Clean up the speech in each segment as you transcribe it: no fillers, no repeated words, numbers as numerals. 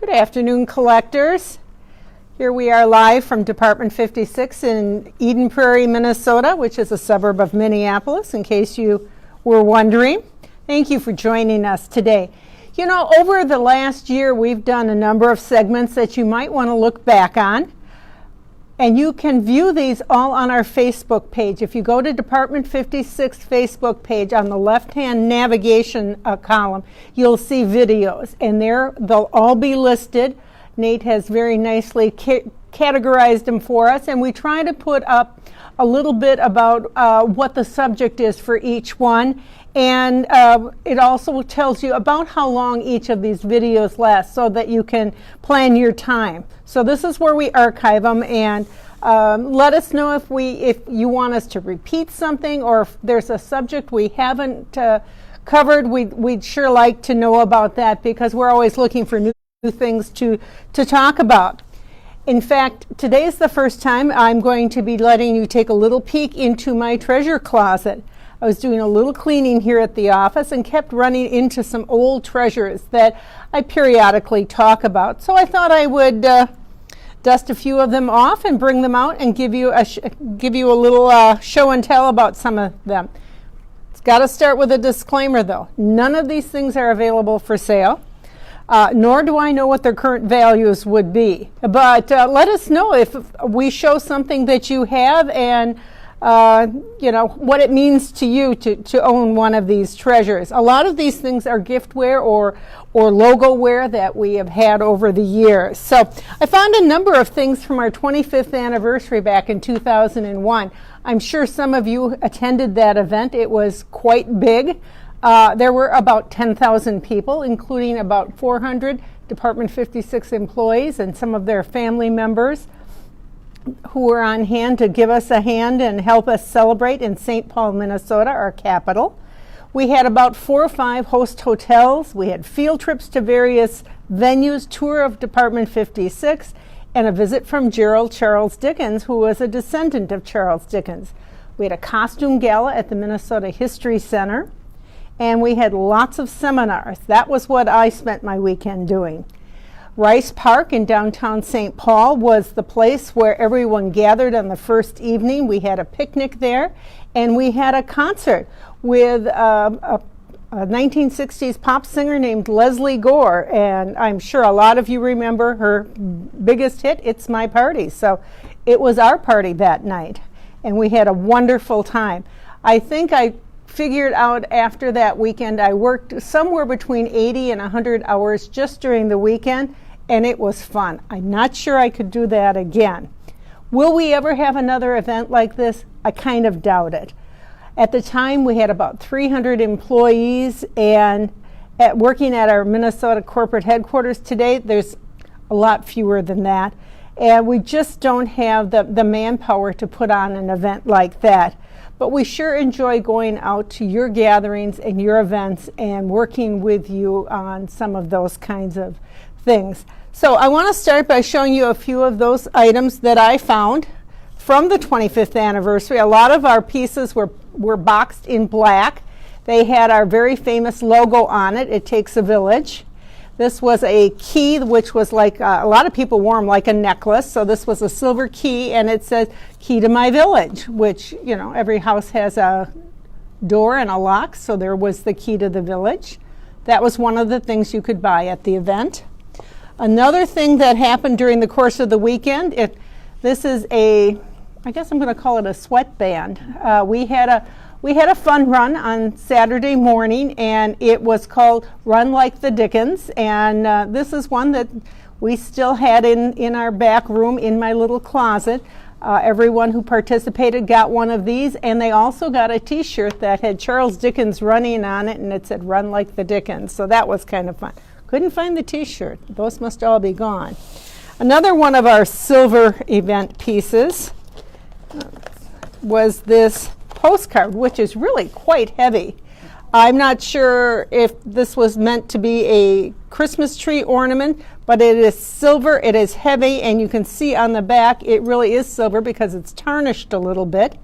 Good afternoon, collectors. Here we are live from Department 56 in Eden Prairie, Minnesota, which is a suburb of Minneapolis, in case you were wondering. Thank you for joining us today. You know, over the last year, we've done a number of segments that you might want to look back on. And you can view these all on our Facebook page. If you go to Department 56 Facebook page, on the left-hand navigation column, you'll see videos. And there, they'll all be listed. Nate has very nicely categorized them for us. And we try to put up a little bit about what the subject is for each one. And it also tells you about how long each of these videos last so that you can plan your time. So this is where we archive them, and let us know if you want us to repeat something or if there's a subject we haven't covered. We'd sure like to know about that because we're always looking for new things to talk about. In fact, today is the first time I'm going to be letting you take a little peek into my treasure closet. I was doing a little cleaning here at the office and kept running into some old treasures that I periodically talk about. So I thought I would dust a few of them off and bring them out and give you a little show and tell about some of them. It's got to start with a disclaimer, though. None of these things are available for sale, nor do I know what their current values would be. But let us know if we show something that you have and what it means to you to own one of these treasures. A lot of these things are giftware or logo ware that we have had over the years. So I found a number of things from our 25th anniversary back in 2001. I'm sure some of you attended that event. It was quite big. There were about 10,000 people, including about 400 Department 56 employees and some of their family members who were on hand to give us a hand and help us celebrate in St. Paul, Minnesota, our capital. We had about 4 or 5 host hotels. We had field trips to various venues, tour of Department 56, and a visit from Gerald Charles Dickens, who was a descendant of Charles Dickens. We had a costume gala at the Minnesota History Center, and we had lots of seminars. That was what I spent my weekend doing. Rice Park in downtown St. Paul was the place where everyone gathered on the first evening. We had a picnic there, and we had a concert with a 1960s pop singer named Leslie Gore, and I'm sure a lot of you remember her biggest hit, It's My Party. So it was our party that night, and we had a wonderful time. I think I figured out after that weekend I worked somewhere between 80 and 100 hours just during the weekend, and it was fun. I'm not sure I could do that again. Will we ever have another event like this? I kind of doubt it. At the time, we had about 300 employees, and working at our Minnesota corporate headquarters today, there's a lot fewer than that. And we just don't have the manpower to put on an event like that. But we sure enjoy going out to your gatherings and your events and working with you on some of those kinds of things. So I want to start by showing you a few of those items that I found from the 25th anniversary. A lot of our pieces were boxed in black. They had our very famous logo on it, It Takes a Village. This was a key, which was like, a lot of people wore them like a necklace. So this was a silver key, and it says, Key to My Village, which, every house has a door and a lock. So there was the key to the village. That was one of the things you could buy at the event. Another thing that happened during the course of the weekend, this is I guess I'm going to call it a sweatband. We had a fun run on Saturday morning, and it was called Run Like the Dickens, and this is one that we still had in our back room in my little closet. Everyone who participated got one of these, and they also got a t-shirt that had Charles Dickens running on it, and it said Run Like the Dickens, so that was kind of fun. Couldn't find the t-shirt. Those must all be gone. Another one of our silver event pieces was this postcard, which is really quite heavy. I'm not sure if this was meant to be a Christmas tree ornament, but it is silver, it is heavy, and you can see on the back it really is silver because it's tarnished a little bit.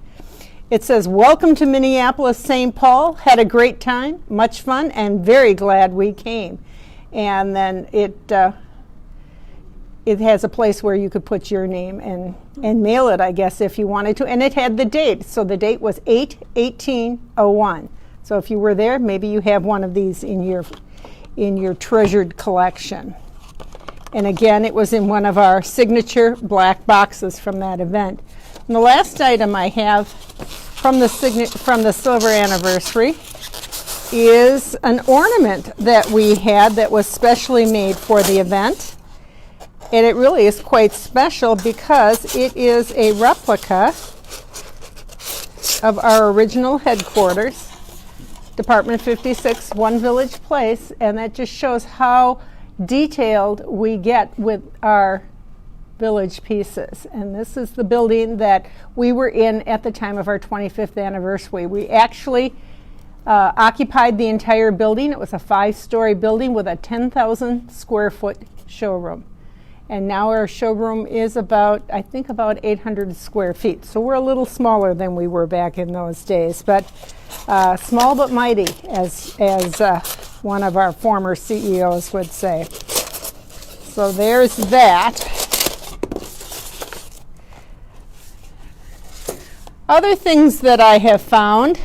It says, Welcome to Minneapolis, St. Paul. Had a great time, much fun, and very glad we came. And then it it has a place where you could put your name and mail it, I guess, if you wanted to. And it had the date. So the date was 8/18/01. So if you were there, maybe you have one of these in your treasured collection. And again, it was in one of our signature black boxes from that event. And the last item I have from the silver anniversary is an ornament that we had that was specially made for the event. And it really is quite special because it is a replica of our original headquarters, Department 56, One Village Place, and that just shows how detailed we get with our village pieces. And this is the building that we were in at the time of our 25th anniversary. We actually occupied the entire building. It was a 5-story building with a 10,000 square foot showroom. And now our showroom is about 800 square feet. So we're a little smaller than we were back in those days, but small but mighty, as one of our former CEOs would say. So there's that. Other things that I have found.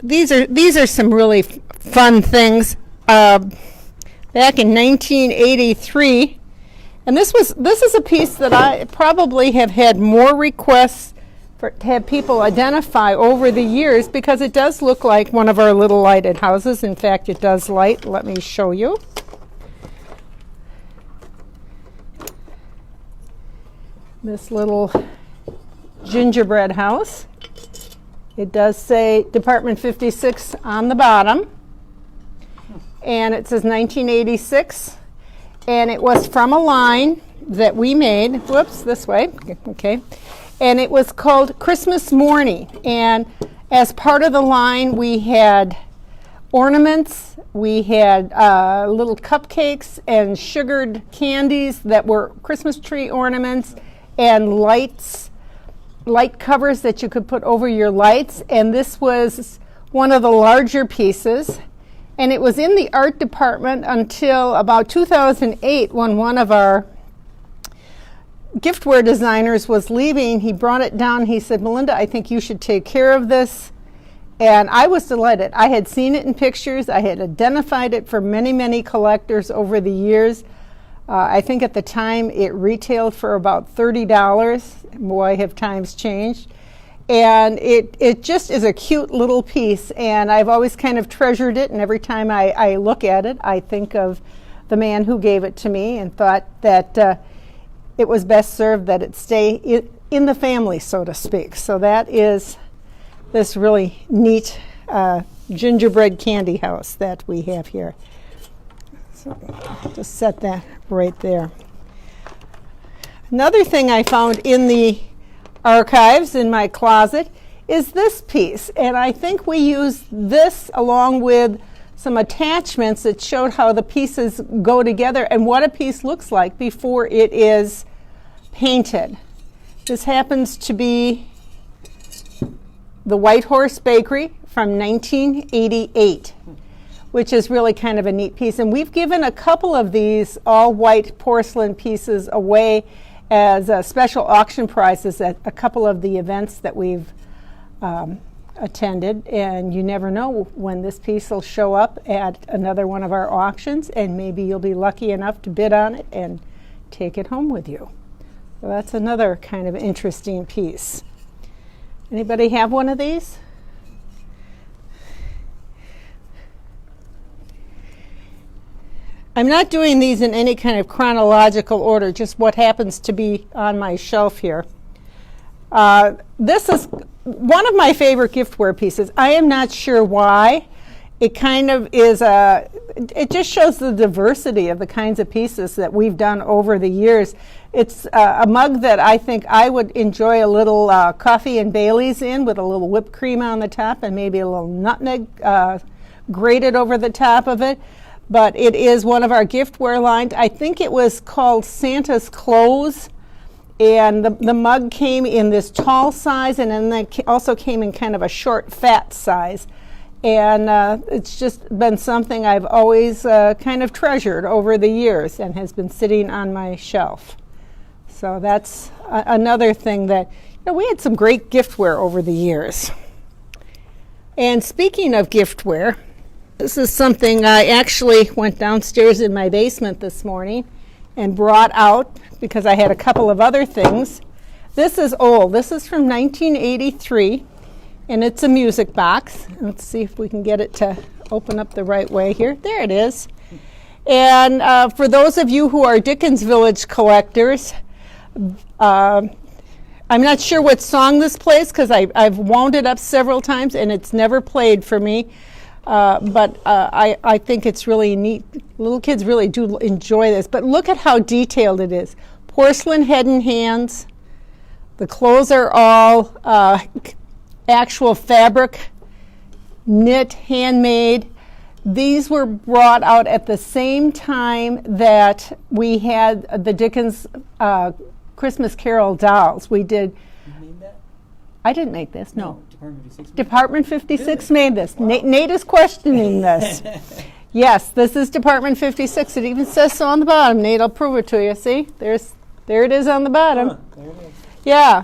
These are some really fun things. Back in 1983, and this is a piece that I probably have had more requests to have people identify over the years because it does look like one of our little lighted houses. In fact, it does light. Let me show you. This little gingerbread house. It does say Department 56 on the bottom. And it says 1986, and it was from a line that we made, whoops, this way, okay, and it was called Christmas Morning, and as part of the line we had ornaments, we had little cupcakes and sugared candies that were Christmas tree ornaments, and light covers that you could put over your lights, and this was one of the larger pieces. And it was in the art department until about 2008 when one of our giftware designers was leaving. He brought it down. He said, "Melinda, I think you should take care of this." And I was delighted. I had seen it in pictures. I had identified it for many, many collectors over the years. I think at the time it retailed for about $30. Boy, have times changed. And it just is a cute little piece, and I've always kind of treasured it, and every time I look at it, I think of the man who gave it to me and thought that it was best served that it stay in the family, so to speak. So that is this really neat gingerbread candy house that we have here. So just set that right there. Another thing I found in the archives in my closet is this piece, and I think we used this along with some attachments that showed how the pieces go together and what a piece looks like before it is painted. This happens to be the White Horse Bakery from 1988, which is really kind of a neat piece, and we've given a couple of these all white porcelain pieces away as special auction prizes at a couple of the events that we've attended, and you never know when this piece will show up at another one of our auctions, and maybe you'll be lucky enough to bid on it and take it home with you. So that's another kind of interesting piece. Anybody have one of these? I'm not doing these in any kind of chronological order, just what happens to be on my shelf here. This is one of my favorite giftware pieces. I am not sure why. It kind of is it just shows the diversity of the kinds of pieces that we've done over the years. It's a mug that I think I would enjoy a little coffee and Bailey's in with a little whipped cream on the top and maybe a little nutmeg grated over the top of it. But it is one of our giftware lines. I think it was called Santa's Clothes, and the mug came in this tall size, and then it also came in kind of a short, fat size. And it's just been something I've always kind of treasured over the years and has been sitting on my shelf. So that's another thing that, we had some great giftware over the years. And speaking of giftware, this is something I actually went downstairs in my basement this morning and brought out because I had a couple of other things. This is old. This is from 1983, and it's a music box. Let's see if we can get it to open up the right way here. There it is. And for those of you who are Dickens Village collectors, I'm not sure what song this plays because I've wound it up several times and it's never played for me. But I think it's really neat. Little kids really do enjoy this. But look at how detailed it is. Porcelain head and hands. The clothes are all actual fabric, knit, handmade. These were brought out at the same time that we had the Dickens Christmas Carol dolls. We did. You made that? I didn't make this, no. Department 56. Department 56 Really? made this. Wow. Nate is questioning this. Yes, this is Department 56. It even says so on the bottom. Nate, I'll prove it to you. See, there it is on the bottom. There it is. Yeah,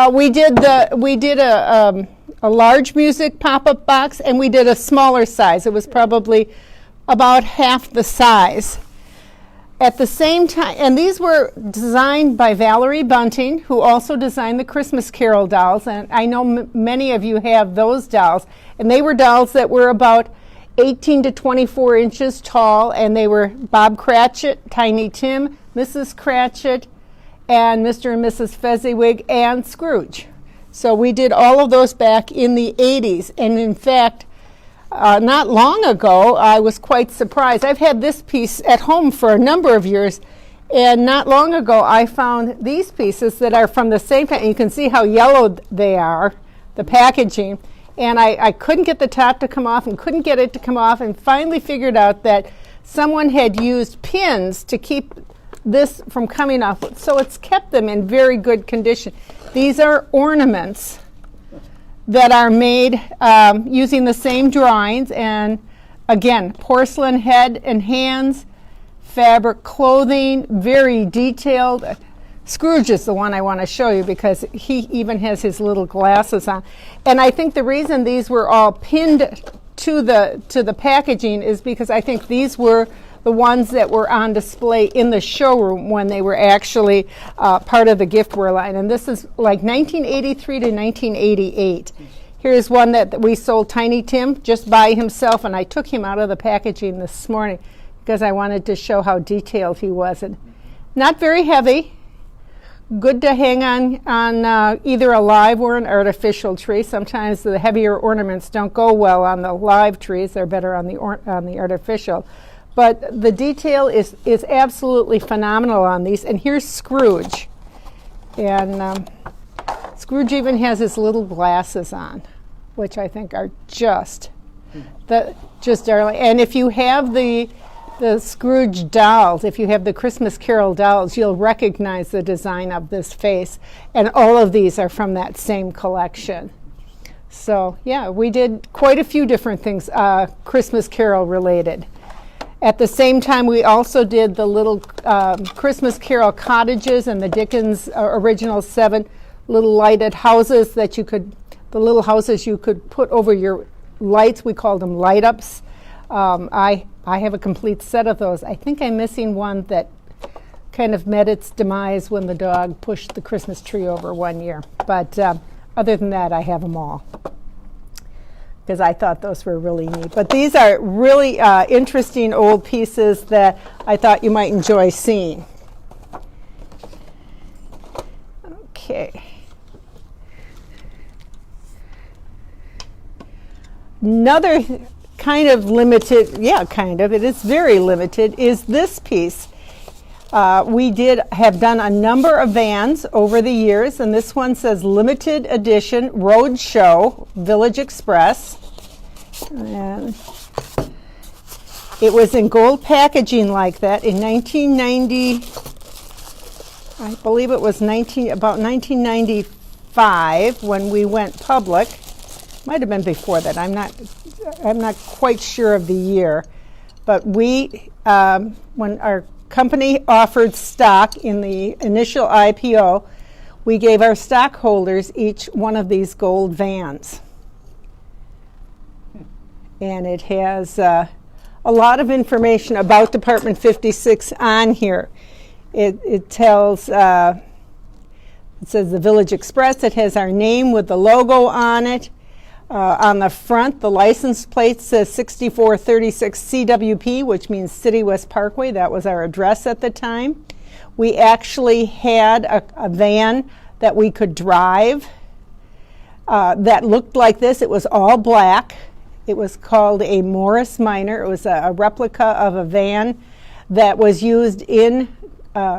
we did a large music pop-up box, and we did a smaller size. It was probably about half the size. At the same time, and these were designed by Valerie Bunting, who also designed the Christmas Carol dolls, and I know many of you have those dolls, and they were dolls that were about 18 to 24 inches tall, and they were Bob Cratchit, Tiny Tim, Mrs. Cratchit, and Mr. and Mrs. Fezziwig, and Scrooge. So we did all of those back in the 80s, and in fact, not long ago, I was quite surprised. I've had this piece at home for a number of years, and not long ago I found these pieces that are from the same time. You can see how yellowed they are, the packaging, and I couldn't get the top to come off and couldn't get it to come off, and finally figured out that someone had used pins to keep this from coming off, so it's kept them in very good condition. These are ornaments that are made using the same drawings, and again, porcelain head and hands, fabric clothing, very detailed. Scrooge is the one I want to show you because he even has his little glasses on. And I think the reason these were all pinned to the packaging is because I think these were the ones that were on display in the showroom when they were actually part of the giftware line. And this is like 1983 to 1988. Here's one that we sold Tiny Tim just by himself, and I took him out of the packaging this morning because I wanted to show how detailed he was. And not very heavy, good to hang on either a live or an artificial tree. Sometimes the heavier ornaments don't go well on the live trees. They're better on the artificial. But the detail is absolutely phenomenal on these. And here's Scrooge. And Scrooge even has his little glasses on, which I think are just darling. And if you have the Scrooge dolls, if you have the Christmas Carol dolls, you'll recognize the design of this face. And all of these are from that same collection. So, yeah, we did quite a few different things Christmas Carol related. At the same time, we also did the little Christmas Carol cottages and the Dickens original 7 little lighted houses that the little houses you could put over your lights. We called them light-ups. I have a complete set of those. I think I'm missing one that kind of met its demise when the dog pushed the Christmas tree over one year. But other than that, I have them all, because I thought those were really neat. But these are really interesting old pieces that I thought you might enjoy seeing. Okay. Another kind of limited, it is very limited, is this piece. We have done a number of vans over the years, and this one says limited edition road show Village Express. And it was in gold packaging like that in 1990. I believe it was about 1995 when we went public. Might have been before that. I'm not I'm not quite sure of the year, but we, when our company offered stock in the initial IPO, we gave our stockholders each one of these gold vans. And it has a lot of information about Department 56 on here. It tells, it says the Village Express. It has our name with the logo on it. On the front, the license plate says 6436 CWP, which means City West Parkway. That was our address at the time. We actually had a van that we could drive that looked like this. It was all black. It was called a Morris Minor. It was a replica of a van that was used in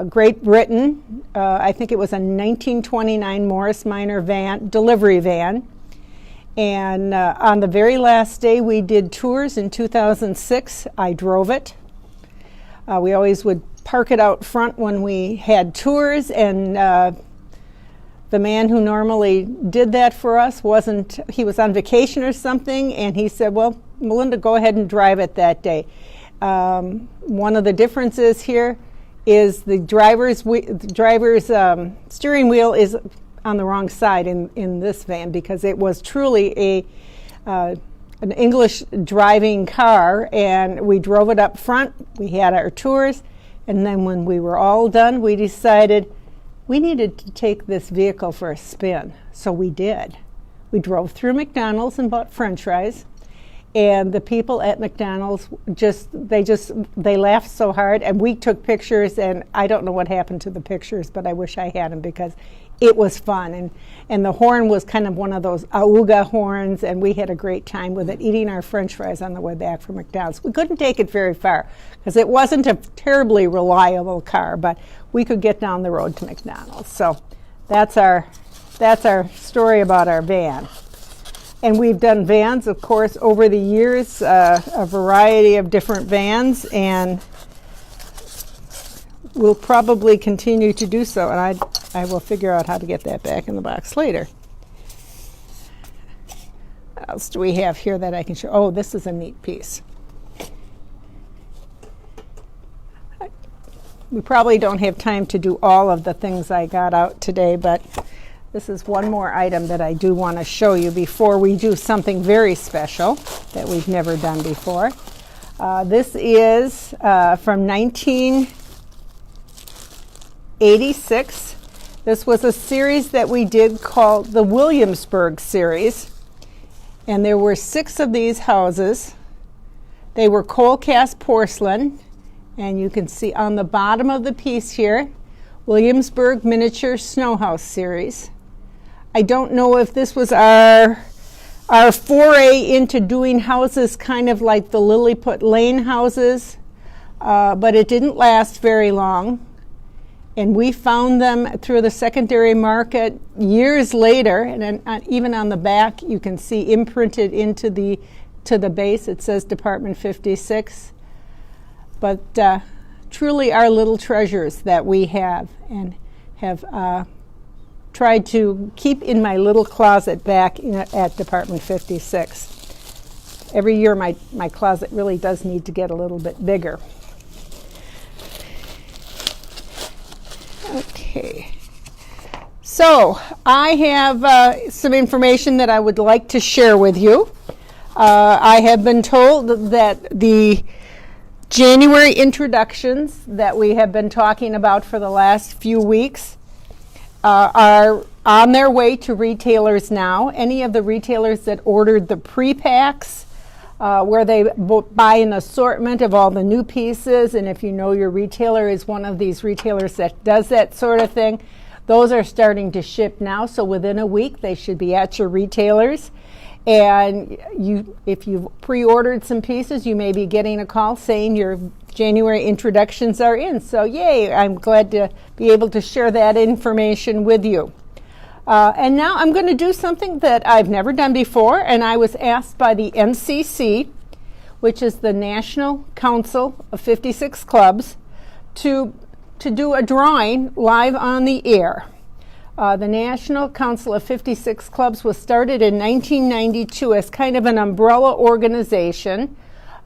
Great Britain. I think it was a 1929 Morris Minor van, delivery van. And on the very last day we did tours in 2006, I drove it. We always would park it out front when we had tours, and the man who normally did that for us he was on vacation or something, and he said, well, Melinda, go ahead and drive it that day. One of the differences here is the driver's steering wheel is on the wrong side in this van, because it was truly an English driving car, and we drove it up front. We had our tours, and then when we were all done, we decided we needed to take this vehicle for a spin. So we did. We drove through McDonald's and bought French fries, and the people at McDonald's they laughed so hard, and we took pictures, and I don't know what happened to the pictures, but I wish I had them, because it was fun, and the horn was kind of one of those auga horns, and we had a great time with it, eating our French fries on the way back from McDonald's. We couldn't take it very far because it wasn't a terribly reliable car, but we could get down the road to McDonald's. So that's our story about our van. And we've done vans, of course, over the years, a variety of different vans, and we'll probably continue to do so, and I will figure out how to get that back in the box later. What else do we have here that I can show? Oh, this is a neat piece. We probably don't have time to do all of the things I got out today, but this is one more item that I do want to show you before we do something very special that we've never done before. This is from 1986. This was a series that we did called the Williamsburg series, and there were 6 of these houses. They were coal cast porcelain, and you can see on the bottom of the piece here, Williamsburg Miniature Snow House series. I don't know if this was our foray into doing houses kind of like the Lilliput Lane houses, but it didn't last very long. And we found them through the secondary market years later, and even on the back you can see imprinted to the base, it says Department 56. But truly are little treasures that we have and have tried to keep in my little closet back at Department 56. Every year my closet really does need to get a little bit bigger. Okay, so I have some information that I would like to share with you. I have been told that the January introductions that we have been talking about for the last few weeks are on their way to retailers now. Any of the retailers that ordered the pre-packs, where they buy an assortment of all the new pieces, and if you know your retailer is one of these retailers that does that sort of thing, those are starting to ship now. So within a week they should be at your retailers. And if you've pre-ordered some pieces, you may be getting a call saying your January introductions are in. So yay, I'm glad to be able to share that information with you. And now I'm going to do something that I've never done before, and I was asked by the NCC, which is the National Council of 56 Clubs, to do a drawing live on the air. The National Council of 56 Clubs was started in 1992 as kind of an umbrella organization.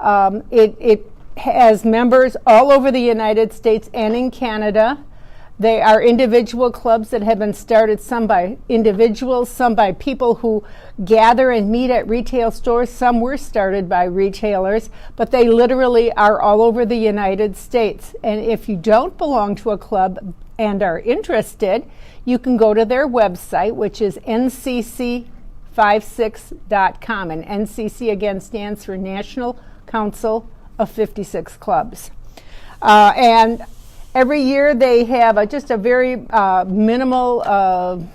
It has members all over the United States and in Canada. They are individual clubs that have been started, some by individuals, some by people who gather and meet at retail stores. Some were started by retailers, but they literally are all over the United States. And if you don't belong to a club and are interested, you can go to their website, which is ncc56.com. And NCC again stands for National Council of 56 Clubs. And every year they have just a very minimal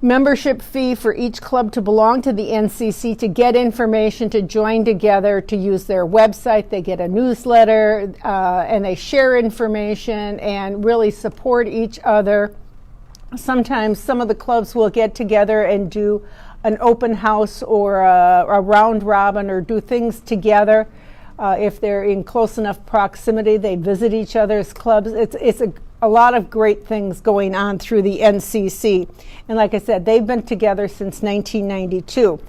membership fee for each club to belong to the NCC, to get information, to join together, to use their website. They get a newsletter and they share information and really support each other. Sometimes some of the clubs will get together and do an open house or a round robin or do things together. If they're in close enough proximity, they visit each other's clubs. It's a lot of great things going on through the NCC. And like I said, they've been together since 1992.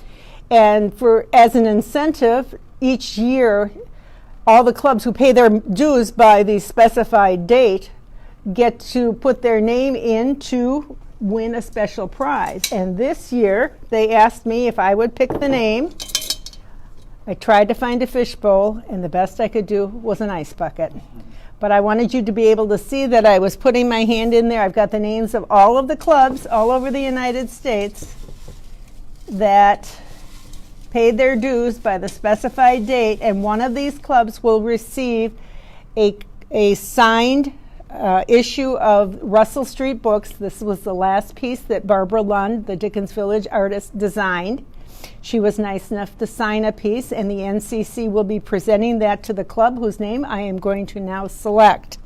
And as an incentive, each year, all the clubs who pay their dues by the specified date get to put their name in to win a special prize. And this year, they asked me if I would pick the name. I tried to find a fishbowl, and the best I could do was an ice bucket. But I wanted you to be able to see that I was putting my hand in there. I've got the names of all of the clubs all over the United States that paid their dues by the specified date, and one of these clubs will receive a signed issue of Russell Street Books. This was the last piece that Barbara Lund, the Dickens Village artist, designed. She was nice enough to sign a piece, and the NCC will be presenting that to the club, whose name I am going to now select.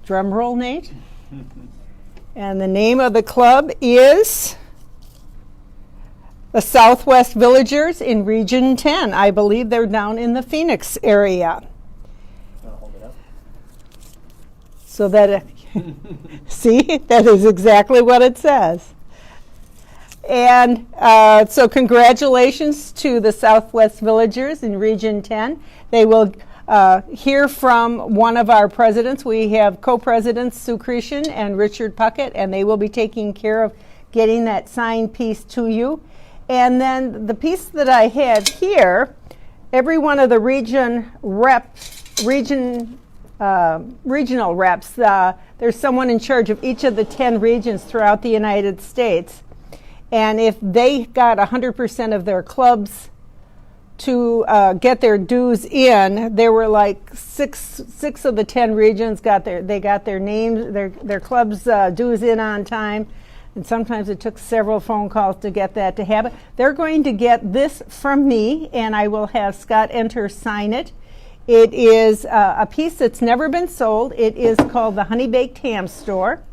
Drum roll, Nate. And the name of the club is the Southwest Villagers in Region 10. I believe they're down in the Phoenix area. Hold it up. So that, see, that is exactly what it says. And so congratulations to the Southwest Villagers in Region 10. They will hear from one of our presidents. We have co-presidents Sue Cretion and Richard Puckett, and they will be taking care of getting that signed piece to you. And then the piece that I had here, every one of the regional reps, there's someone in charge of each of the 10 regions throughout the United States. And if they got 100% of their clubs to get their dues in, there were like six of the 10 regions got their names, their clubs dues in on time. And sometimes it took several phone calls to get that to happen. They're going to get this from me, and I will have Scott Enter sign it. It is a piece that's never been sold. It is called the Honey Baked Ham Store.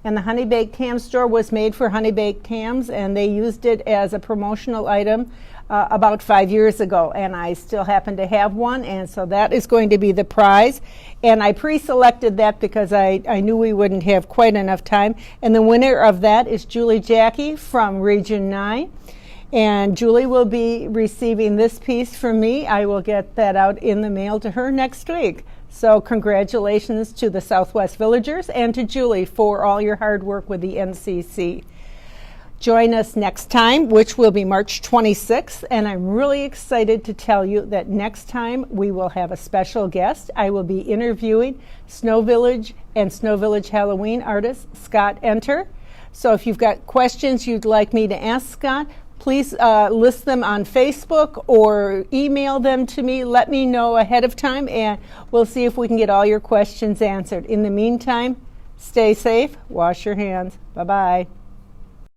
And the Honey Baked Ham Store was made for honey baked hams, and they used it as a promotional item about 5 years ago. And I still happen to have one, and so that is going to be the prize. And I pre-selected that because I knew we wouldn't have quite enough time. And the winner of that is Julie Jackie from Region 9. And Julie will be receiving this piece from me. I will get that out in the mail to her next week. So congratulations to the Southwest Villagers and to Julie for all your hard work with the NCC. Join us next time, which will be March 26th, and I'm really excited to tell you that next time we will have a special guest. I will be interviewing Snow Village and Snow Village Halloween artist Scott Enter. So if you've got questions you'd like me to ask Scott, please list them on Facebook or email them to me. Let me know ahead of time, and we'll see if we can get all your questions answered. In the meantime, stay safe, wash your hands. Bye-bye.